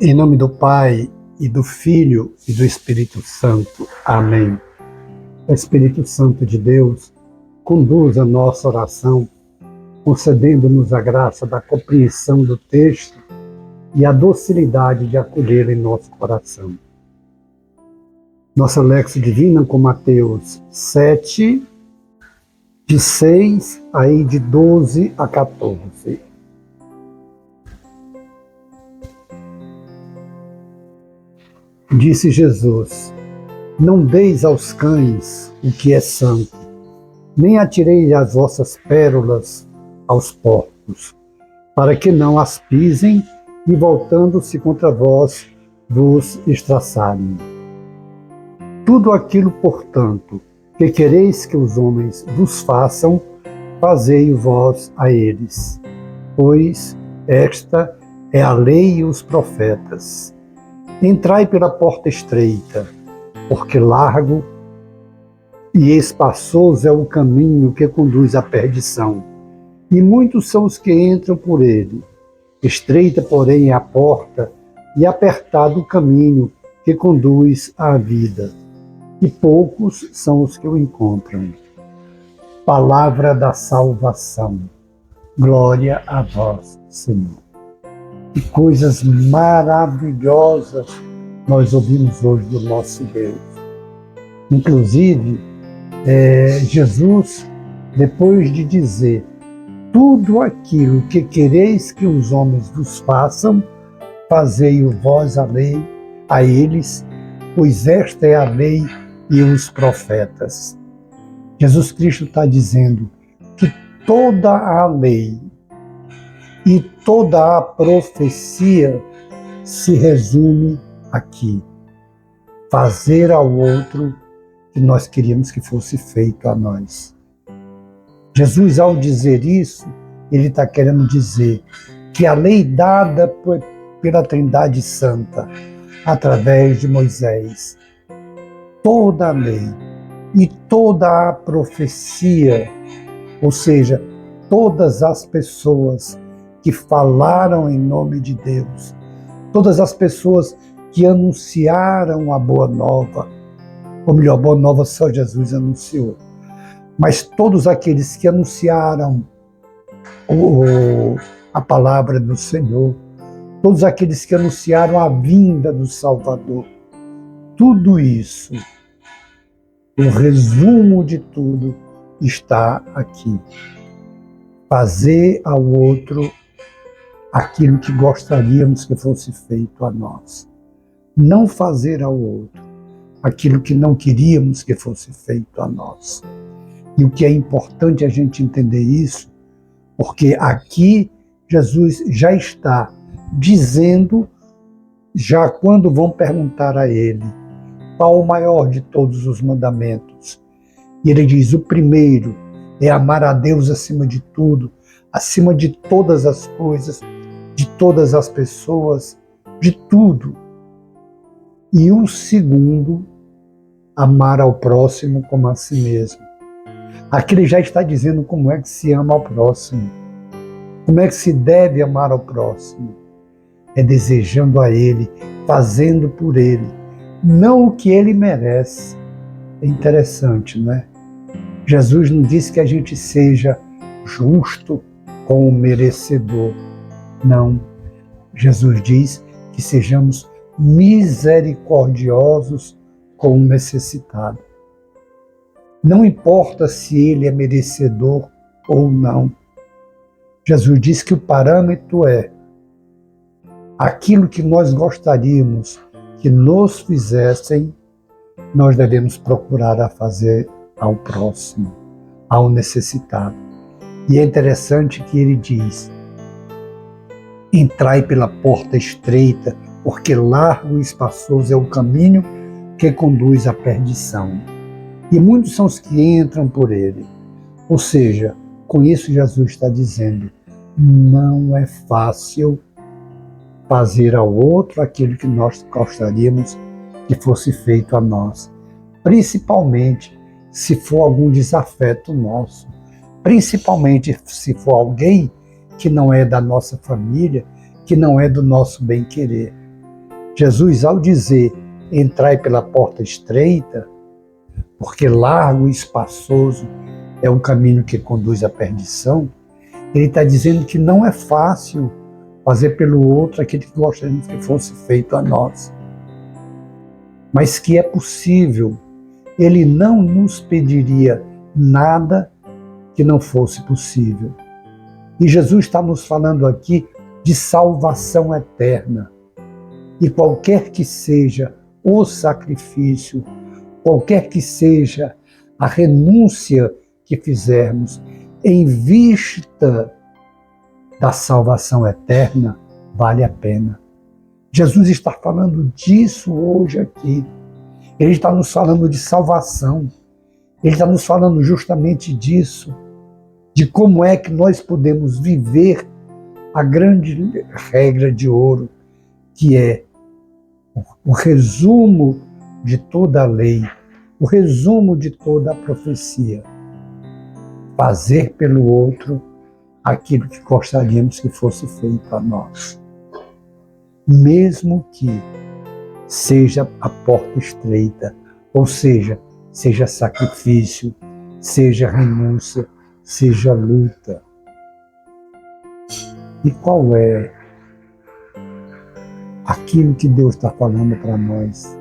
Em nome do Pai, e do Filho, e do Espírito Santo. Amém. Espírito Santo de Deus, conduz a nossa oração, concedendo-nos a graça da compreensão do texto e a docilidade de acolher em nosso coração. Nossa Lexio Divina com Mateus 7, de 6 aí de 12 a 14. Disse Jesus: não deis aos cães o que é santo, nem atireis as vossas pérolas aos porcos, para que não as pisem e, voltando-se contra vós, vos estraçalhem. Tudo aquilo, portanto, que quereis que os homens vos façam, fazei-o vós a eles, pois esta é a lei e os profetas. Entrai pela porta estreita, porque largo e espaçoso é o caminho que conduz à perdição, e muitos são os que entram por ele. Estreita, porém, é a porta, e apertado o caminho que conduz à vida, e poucos são os que o encontram. Palavra da salvação. Glória a vós, Senhor. Que coisas maravilhosas nós ouvimos hoje do nosso Deus. Inclusive, Jesus, depois de dizer tudo aquilo que quereis que os homens vos façam, fazei-o vós a lei a eles, pois esta é a lei e os profetas. Jesus Cristo está dizendo que toda a lei e toda a profecia se resume aqui: fazer ao outro que nós queríamos que fosse feito a nós. Jesus, ao dizer isso, ele está querendo dizer que a lei dada pela Trindade Santa, através de Moisés, toda a lei e toda a profecia, ou seja, todas as pessoas que falaram em nome de Deus, todas as pessoas que anunciaram a Boa Nova, ou melhor, a Boa Nova só Jesus anunciou, mas todos aqueles que anunciaram a palavra do Senhor, todos aqueles que anunciaram a vinda do Salvador, tudo isso, o resumo de tudo está aqui. Fazer ao outro aquilo que gostaríamos que fosse feito a nós. Não fazer ao outro aquilo que não queríamos que fosse feito a nós. E o que é importante a gente entender isso, porque aqui Jesus já está dizendo, já quando vão perguntar a ele, qual o maior de todos os mandamentos? E ele diz, o primeiro é amar a Deus acima de tudo, acima de todas as coisas, de todas as pessoas, de tudo. E o segundo, amar ao próximo como a si mesmo. Aqui ele já está dizendo como é que se ama ao próximo. Como é que se deve amar ao próximo? É desejando a ele, fazendo por ele, não o que ele merece. É interessante, né? Jesus não disse que a gente seja justo com o merecedor. Não. Jesus diz que sejamos misericordiosos com o necessitado. Não importa se ele é merecedor ou não. Jesus diz que o parâmetro é aquilo que nós gostaríamos que nos fizessem, nós devemos procurar a fazer ao próximo, ao necessitado. E é interessante que ele diz, entrai pela porta estreita, porque largo e espaçoso é o caminho que conduz à perdição. E muitos são os que entram por ele. Ou seja, com isso Jesus está dizendo, não é fácil fazer ao outro aquilo que nós gostaríamos que fosse feito a nós. Principalmente se for algum desafeto nosso. Principalmente se for alguém que não é da nossa família, que não é do nosso bem-querer. Jesus, ao dizer, entrai pela porta estreita, porque largo e espaçoso é o caminho que conduz à perdição, ele está dizendo que não é fácil fazer pelo outro aquilo que gostaríamos que fosse feito a nós, mas que é possível. Ele não nos pediria nada que não fosse possível. E Jesus está nos falando aqui de salvação eterna. E qualquer que seja o sacrifício, qualquer que seja a renúncia que fizermos em vista da salvação eterna, vale a pena. Jesus está falando disso hoje aqui. Ele está nos falando de salvação. Ele está nos falando justamente disso, de como é que nós podemos viver a grande regra de ouro, que é o resumo de toda a lei, o resumo de toda a profecia. Fazer pelo outro aquilo que gostaríamos que fosse feito a nós. Mesmo que seja a porta estreita, ou seja sacrifício, seja renúncia, seja luta. E qual é aquilo que Deus está falando para nós?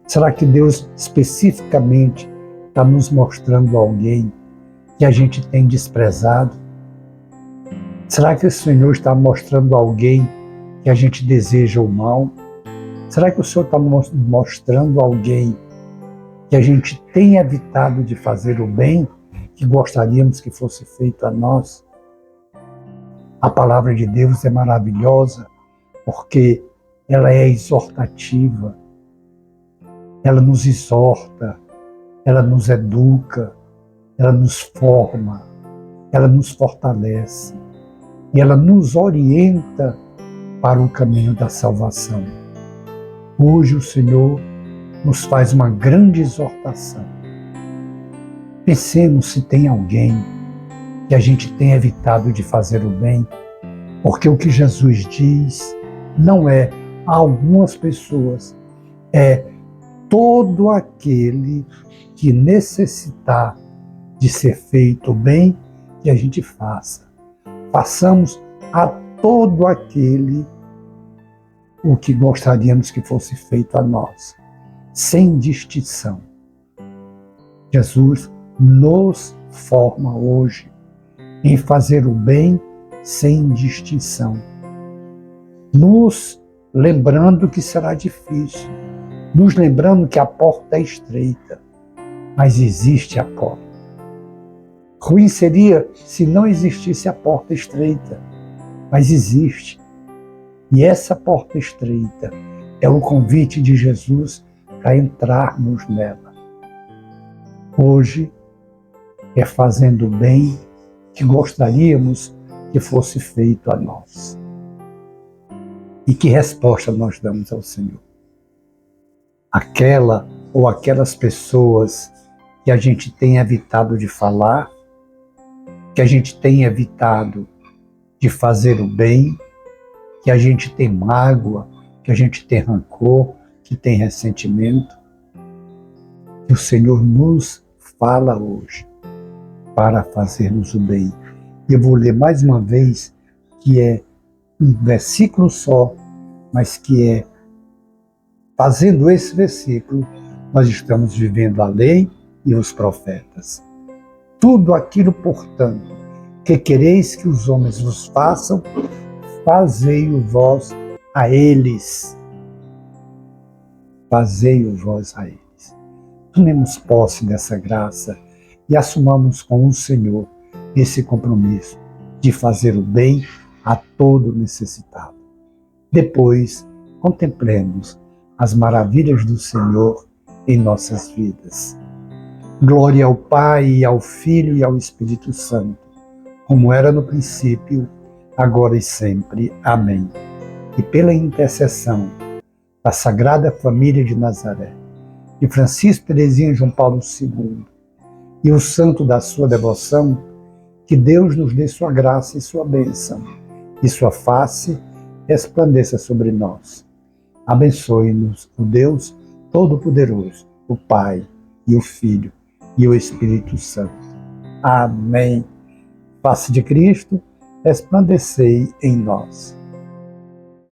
Será que Deus especificamente está nos mostrando alguém que a gente tem desprezado? Será que o Senhor está mostrando alguém que a gente deseja o mal? Será que o Senhor está mostrando alguém que a gente tem evitado de fazer o bem, que gostaríamos que fosse feito a nós? A palavra de Deus é maravilhosa, porque ela é exortativa, ela nos exorta, ela nos educa, ela nos forma, ela nos fortalece e ela nos orienta para o caminho da salvação. Hoje o Senhor nos faz uma grande exortação. Pensemos se tem alguém que a gente tem evitado de fazer o bem, porque o que Jesus diz não é a algumas pessoas, é todo aquele que necessitar de ser feito o bem, que a gente faça. Façamos a todo aquele o que gostaríamos que fosse feito a nós, sem distinção. Jesus nos forma hoje em fazer o bem sem distinção, nos lembrando que será difícil, nos lembrando que a porta é estreita, mas existe a porta. Ruim seria se não existisse a porta estreita, mas existe. E essa porta estreita é o convite de Jesus para entrarmos nela. Hoje é fazendo o bem que gostaríamos que fosse feito a nós. E que resposta nós damos ao Senhor? Aquela ou aquelas pessoas que a gente tem evitado de falar, que a gente tem evitado de fazer o bem, que a gente tem mágoa, que a gente tem rancor, que tem ressentimento, que o Senhor nos fala hoje para fazermos o bem. E eu vou ler mais uma vez, que é um versículo só, mas que é, fazendo esse versículo, nós estamos vivendo a lei e os profetas. Tudo aquilo, portanto, que quereis que os homens vos façam, fazei-o vós a eles. Fazei-o vós a eles. Tomemos posse dessa graça e assumamos com o Senhor esse compromisso de fazer o bem a todo necessitado. Depois, contemplemos as maravilhas do Senhor em nossas vidas. Glória ao Pai, ao Filho e ao Espírito Santo, como era no princípio, agora e sempre. Amém. E pela intercessão da Sagrada Família de Nazaré, de Francisco, Teresinha e João Paulo II, e o santo da sua devoção, que Deus nos dê sua graça e sua bênção, e sua face resplandeça sobre nós. Abençoe-nos o Deus Todo-Poderoso, o Pai e o Filho e o Espírito Santo. Amém. Face de Cristo, resplandecei em nós.